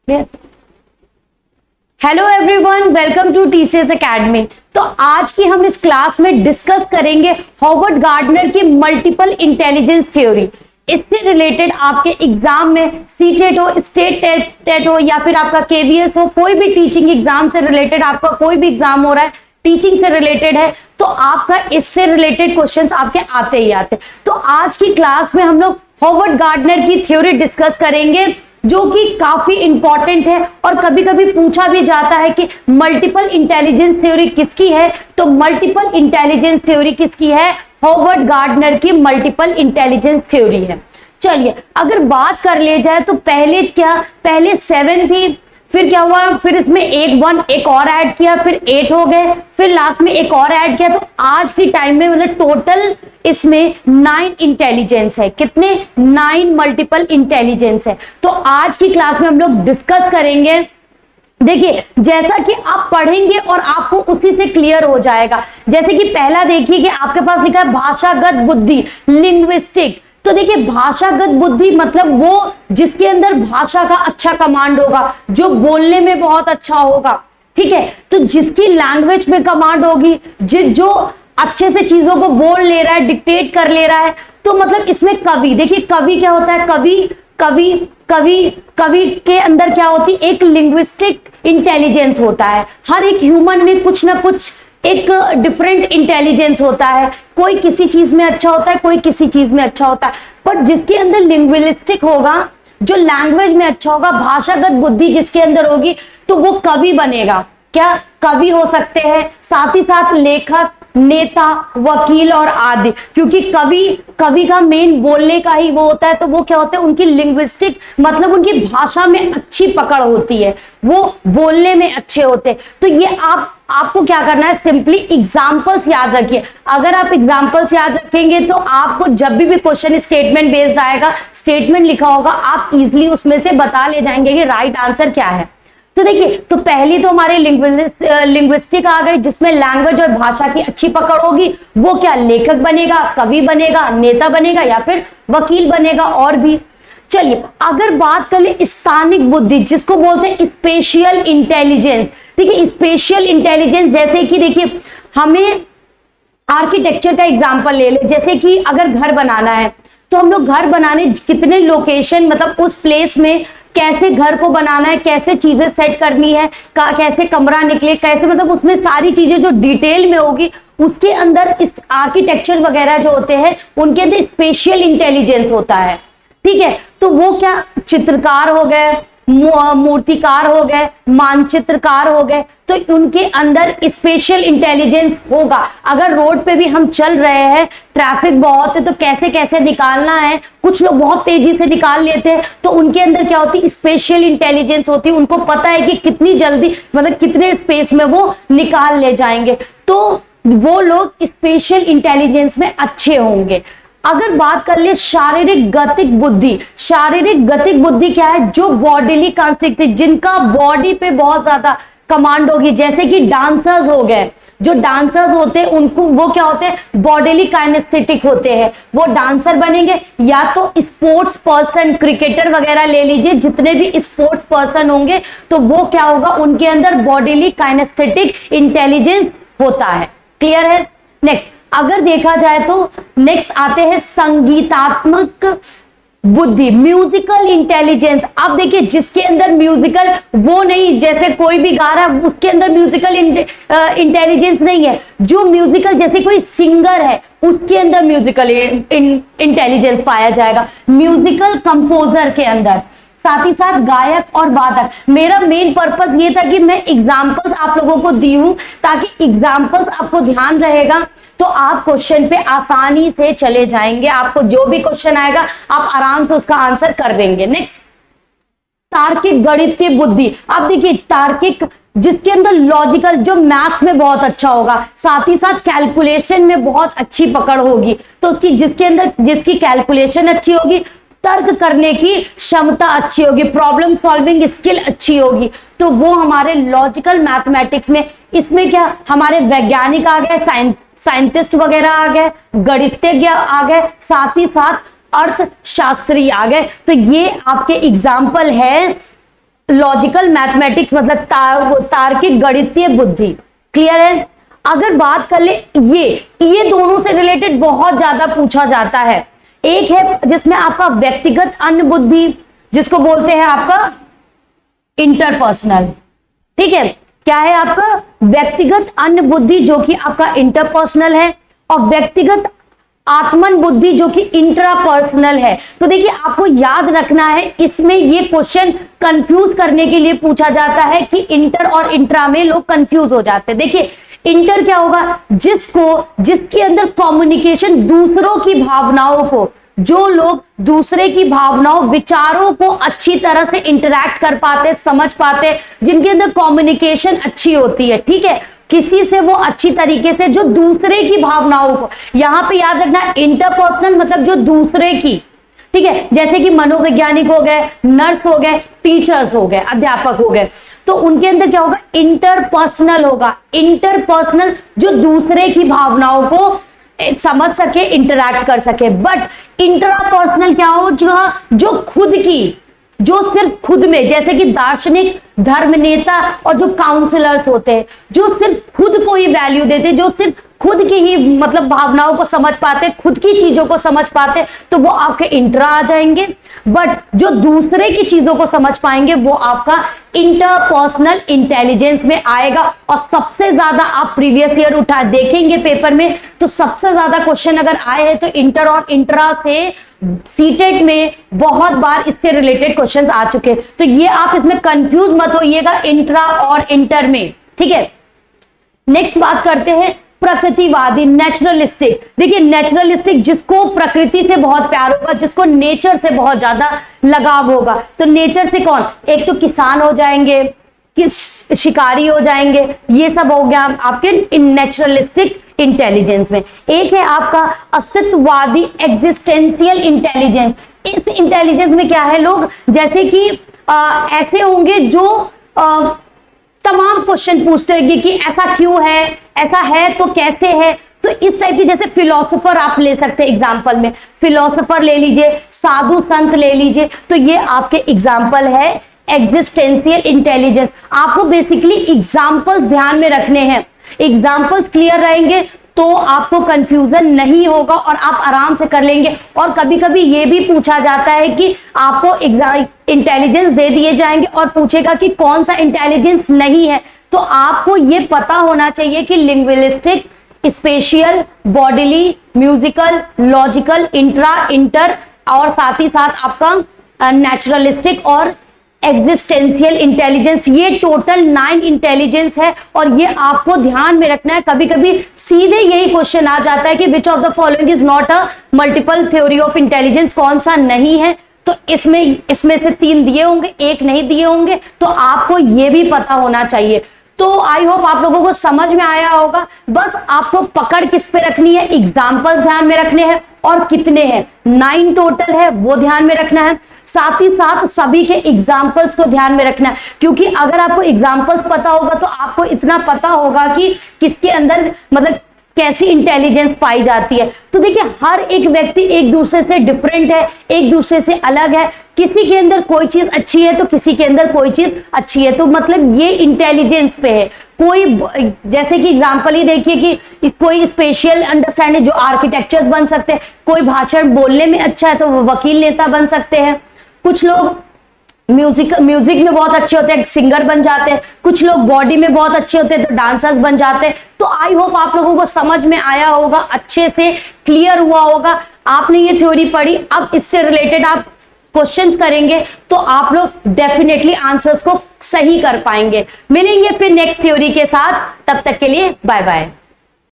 Hello everyone, welcome to TCS academy. तो आज की हम इस क्लास में डिस्कस करेंगे हॉवर्ड गार्डनर की मल्टीपल इंटेलिजेंस थ्योरी। इससे रिलेटेड आपके एग्जाम में सीटेट हो, स्टेट टेट हो या फिर आपका केवीएस हो, कोई भी टीचिंग एग्जाम से रिलेटेड आपका कोई भी एग्जाम हो रहा है, टीचिंग से रिलेटेड है, तो आपका इससे रिलेटेड क्वेश्चंस आपके आते ही आते। तो आज की क्लास में हम लोग हॉवर्ड गार्डनर की थ्योरी डिस्कस करेंगे, जो कि काफी इंपॉर्टेंट है और कभी कभी पूछा भी जाता है कि मल्टीपल इंटेलिजेंस थ्योरी किसकी है। तो मल्टीपल इंटेलिजेंस थ्योरी किसकी है? हॉवर्ड गार्डनर की मल्टीपल इंटेलिजेंस थ्योरी है। चलिए अगर बात कर ले जाए तो पहले 7 थी, फिर क्या हुआ, फिर इसमें एक और ऐड किया, फिर 8 हो गए, फिर लास्ट में एक और ऐड किया। तो आज की टाइम में मतलब टोटल इसमें 9 इंटेलिजेंस है। कितने? 9 मल्टीपल इंटेलिजेंस है। तो आज की क्लास में हम लोग डिस्कस करेंगे। देखिए जैसा कि आप पढ़ेंगे और आपको उसी से क्लियर हो जाएगा। जैसे कि पहला देखिए कि आपके पास लिखा है भाषागत बुद्धि, लिंग्विस्टिक। तो देखिए भाषागत बुद्धि मतलब वो जिसके अंदर भाषा का अच्छा कमांड होगा, जो बोलने में बहुत अच्छा होगा, ठीक है। तो जिसकी लैंग्वेज में कमांड होगी, जो अच्छे से चीजों को बोल ले रहा है, डिक्टेट कर ले रहा है। तो मतलब इसमें कवि, देखिए कवि क्या होता है? कवि के अंदर क्या होती है? एक लिंग्विस्टिक इंटेलिजेंस होता है। हर एक ह्यूमन में कुछ ना कुछ एक डिफरेंट इंटेलिजेंस होता है। कोई किसी चीज में अच्छा होता है, कोई किसी चीज में अच्छा होता है। पर जिसके अंदर लिंग्विस्टिक होगा, जो लैंग्वेज में अच्छा होगा, भाषागत बुद्धि जिसके अंदर होगी, तो वो कवि बनेगा। क्या? कवि हो सकते हैं, साथ ही साथ लेखक, नेता, वकील और आदि। क्योंकि कवि का मेन बोलने का ही वो होता है। तो वो क्या होता है? उनकी लिंग्विस्टिक मतलब उनकी भाषा में अच्छी पकड़ होती है, वो बोलने में अच्छे होते हैं। तो ये आपको क्या करना है? सिंपली एग्जांपल्स याद रखिए। अगर आप एग्जांपल्स याद रखेंगे तो आपको जब भी क्वेश्चन स्टेटमेंट बेस्ड आएगा, स्टेटमेंट लिखा होगा, आप इजिली उसमें से बता ले जाएंगे कि राइट आंसर क्या है। तो देखिए, तो पहली तो हमारे लिंग्विस्टिक आ गई, जिसमें लैंग्वेज और भाषा की अच्छी पकड़ होगी। वो क्या? लेखक बनेगा, कवि बनेगा, नेता बनेगा या फिर वकील बनेगा। और भी चलिए अगर बात कर ले स्थानिक बुद्धि, जिसको बोलते हैं स्पेशियल इंटेलिजेंस। देखिए स्पेशियल इंटेलिजेंस जैसे कि देखिए हमें आर्किटेक्चर का एग्जांपल ले ले। जैसे कि अगर घर बनाना है तो हम लोग घर बनाने कितने लोकेशन, मतलब उस प्लेस में कैसे घर को बनाना है, कैसे चीजें सेट करनी है, कैसे कमरा निकले, कैसे, मतलब उसमें सारी चीजें जो डिटेल में होगी, उसके अंदर इस आर्किटेक्चर वगैरह जो होते हैं उनके अंदर स्पेशियल इंटेलिजेंस होता है, ठीक है। तो वो क्या? चित्रकार हो गए, मूर्तिकार हो गए, मानचित्रकार हो गए, तो उनके अंदर स्पेशल इंटेलिजेंस होगा। अगर रोड पे भी हम चल रहे हैं, ट्रैफिक बहुत है, तो कैसे कैसे निकालना है, कुछ लोग बहुत तेजी से निकाल लेते हैं, तो उनके अंदर क्या होती है? स्पेशल इंटेलिजेंस होती है। उनको पता है कि कितनी जल्दी, मतलब कितने स्पेस में वो निकाल ले जाएंगे। तो वो लोग स्पेशल इंटेलिजेंस में अच्छे होंगे। अगर बात कर ले शारीरिक गतिक बुद्धि, शारीरिक गतिक बुद्धि क्या है? जो बॉडीली कॉन्स्टिट्यूट, जिनका बॉडी पे बहुत ज्यादा कमांड होगी। जैसे कि डांसर्स हो गए, जो डांसर्स होते हैं उनको, वो क्या होते हैं? बॉडीली काइनेस्थेटिक होते हैं, वो डांसर बनेंगे। या तो स्पोर्ट्स पर्सन, क्रिकेटर वगैरह ले लीजिए, जितने भी स्पोर्ट्स पर्सन होंगे, तो वो क्या होगा? उनके अंदर बॉडीली काइनेस्थेटिक इंटेलिजेंस होता है। क्लियर है? नेक्स्ट अगर देखा जाए तो नेक्स्ट आते हैं संगीतात्मक बुद्धि, म्यूजिकल इंटेलिजेंस। अब देखिए जिसके अंदर म्यूजिकल, वो नहीं जैसे कोई भी गा रहा है उसके अंदर म्यूजिकल इंटेलिजेंस नहीं है। जो म्यूजिकल, जैसे कोई सिंगर है, उसके अंदर म्यूजिकल इंटेलिजेंस पाया जाएगा। म्यूजिकल कंपोजर के अंदर, साथ ही साथ गायक और वादक। मेरा मेन पर्पस ये था कि मैं एग्जाम्पल्स आप लोगों को दी हूं, ताकि एग्जाम्पल्स आपको ध्यान रहेगा तो आप क्वेश्चन पे आसानी से चले जाएंगे। आपको जो भी क्वेश्चन आएगा आप आराम से उसका आंसर कर देंगे। नेक्स्ट तार्किक गणितीय बुद्धि। अब देखिए तार्किक, जिसके अंदर लॉजिकल, जो मैथ्स में बहुत अच्छा होगा, साथ ही साथ कैलकुलेशन में बहुत अच्छी पकड़ होगी। तो उसकी जिसकी कैलकुलेशन अच्छी होगी, तर्क करने की क्षमता अच्छी होगी, प्रॉब्लम सॉल्विंग स्किल अच्छी होगी, तो वो हमारे लॉजिकल मैथमेटिक्स में, इसमें क्या हमारे वैज्ञानिक आ गए, साइंटिस्ट वगैरह आ गए, गणितज्ञ आ गए, साथ ही साथ अर्थशास्त्री आ गए। तो ये आपके एग्जाम्पल है लॉजिकल मैथमेटिक्स मतलब तार्किक गणितीय बुद्धि। क्लियर है? अगर बात कर ले ये दोनों से रिलेटेड बहुत ज्यादा पूछा जाता है। एक है जिसमें आपका व्यक्तिगत अन्य बुद्धि, जिसको बोलते हैं आपका इंटरपर्सनल। ठीक है, क्या है आपका व्यक्तिगत अन्य बुद्धि जो कि आपका इंटरपर्सनल है, और व्यक्तिगत आत्मन बुद्धि जो कि इंट्रापर्सनल है। तो देखिए आपको याद रखना है, इसमें ये क्वेश्चन कंफ्यूज करने के लिए पूछा जाता है कि इंटर और इंट्रा में लोग कंफ्यूज हो जाते हैं। देखिए इंटर क्या होगा, जिसके अंदर कम्युनिकेशन, दूसरों की भावनाओं को, जो लोग दूसरे की भावनाओं विचारों को अच्छी तरह से इंटरैक्ट कर पाते, समझ पाते, जिनके अंदर कम्युनिकेशन अच्छी होती है। ठीक है, किसी से वो अच्छी तरीके से जो दूसरे की भावनाओं को, यहां पे याद रखना इंटरपर्सनल मतलब जो दूसरे की। ठीक है, जैसे कि मनोवैज्ञानिक हो गए, नर्स हो गए, टीचर्स हो गए, अध्यापक हो गए, तो उनके अंदर क्या होगा, इंटरपर्सनल होगा। इंटरपर्सनल जो दूसरे की भावनाओं को समझ सके, इंटरैक्ट कर सके। बट इंट्रापर्सनल क्या हो, जो खुद की, जो सिर्फ खुद में, जैसे कि दार्शनिक, धर्म नेता और जो काउंसलर्स होते हैं, जो सिर्फ खुद को ही वैल्यू देते, जो सिर्फ खुद की ही मतलब भावनाओं को समझ पाते, खुद की चीजों को समझ पाते, तो वो आपके इंट्रा आ जाएंगे। बट जो दूसरे की चीजों को समझ पाएंगे वो आपका इंटरपर्सनल इंटेलिजेंस में आएगा। और सबसे ज्यादा आप प्रीवियस ईयर उठा देखेंगे पेपर में, तो सबसे ज्यादा क्वेश्चन अगर आए हैं तो इंटर और इंट्रा से सीटेट में बहुत बार इससे रिलेटेड क्वेश्चंस आ चुके हैं। तो ये आप इसमें कंफ्यूज मत होइएगा इंट्रा और इंटर में। ठीक है, नेक्स्ट बात करते हैं प्रकृतिवादी, नेचुरलिस्टिक। देखिए नेचुरलिस्टिक जिसको प्रकृति से बहुत प्यार होगा, जिसको नेचर से बहुत ज्यादा लगाव होगा। तो नेचर से कौन, एक तो किसान हो जाएंगे, शिकारी हो जाएंगे, ये सब हो गया आपके नेचुरलिस्टिक इंटेलिजेंस में। एक है आपका अस्तित्ववादी एग्जिस्टेंशियल इंटेलिजेंस। इस इंटेलिजेंस में क्या है, लोग जैसे कि ऐसे होंगे जो तमाम क्वेश्चन पूछते होंगे कि ऐसा क्यों है, ऐसा है तो कैसे है। तो इस टाइप की, जैसे फिलोसोफर आप ले सकते हैं एग्जाम्पल में, फिलोसोफर ले लीजिए, साधु संत ले लीजिए, तो ये आपके एग्जाम्पल है एग्जिस्टेंशियल इंटेलिजेंस। आपको बेसिकली एग्जाम्पल्स ध्यान में रखने हैं, एग्जाम्पल्स क्लियर रहेंगे तो आपको कंफ्यूजन नहीं होगा और आप आराम से कर लेंगे। और कभी कभी ये भी पूछा जाता है कि आपको इंटेलिजेंस दे दिए जाएंगे और पूछेगा कि कौन सा इंटेलिजेंस नहीं है। तो आपको ये पता होना चाहिए कि linguistic, spatial, bodily, musical, logical, intra, inter और साथ ही साथ आपका नेचुरलिस्टिक और एग्जिस्टेंशियल इंटेलिजेंस, ये टोटल 9 इंटेलिजेंस है। और ये आपको ध्यान में रखना है। कभी कभी सीधे यही क्वेश्चन आ जाता है कि which of the following is not a multiple theory of intelligence, कौन सा नहीं है। तो इसमें से 3 दिए होंगे, 1 नहीं दिए होंगे, तो आपको ये भी पता होना चाहिए। तो आई होप आप लोगों को समझ में आया होगा। बस आपको पकड़ किस पे रखनी है, एग्जाम्पल्स ध्यान में रखने हैं और कितने हैं, 9 टोटल है वो ध्यान में रखना है। साथ ही साथ सभी के एग्जाम्पल्स को ध्यान में रखना है, क्योंकि अगर आपको एग्जाम्पल्स पता होगा तो आपको इतना पता होगा कि किसके अंदर मतलब कैसी इंटेलिजेंस पाई जाती है। तो देखिए हर एक व्यक्ति एक दूसरे से डिफरेंट है, एक दूसरे से अलग है। किसी के अंदर कोई चीज अच्छी है तो किसी के अंदर कोई चीज अच्छी है। तो मतलब ये इंटेलिजेंस पे है। कोई जैसे कि एग्जांपल ही देखिए कि कोई स्पेशल अंडरस्टैंडिंग जो आर्किटेक्चर्स बन सकते हैं, कोई भाषण बोलने में अच्छा है तो वो वकील नेता बन सकते हैं। कुछ लोग म्यूजिक में बहुत अच्छे होते हैं, सिंगर बन जाते हैं। कुछ लोग बॉडी में बहुत अच्छे होते हैं तो डांसर्स बन जाते हैं। तो आई होप आप लोगों को समझ में आया होगा, अच्छे से क्लियर हुआ होगा। आपने ये थ्योरी पढ़ी, अब इससे रिलेटेड आप क्वेश्चंस करेंगे तो आप लोग डेफिनेटली आंसर्स को सही कर पाएंगे। मिलेंगे फिर नेक्स्ट थ्योरी के साथ, तब तक के लिए बाय बाय।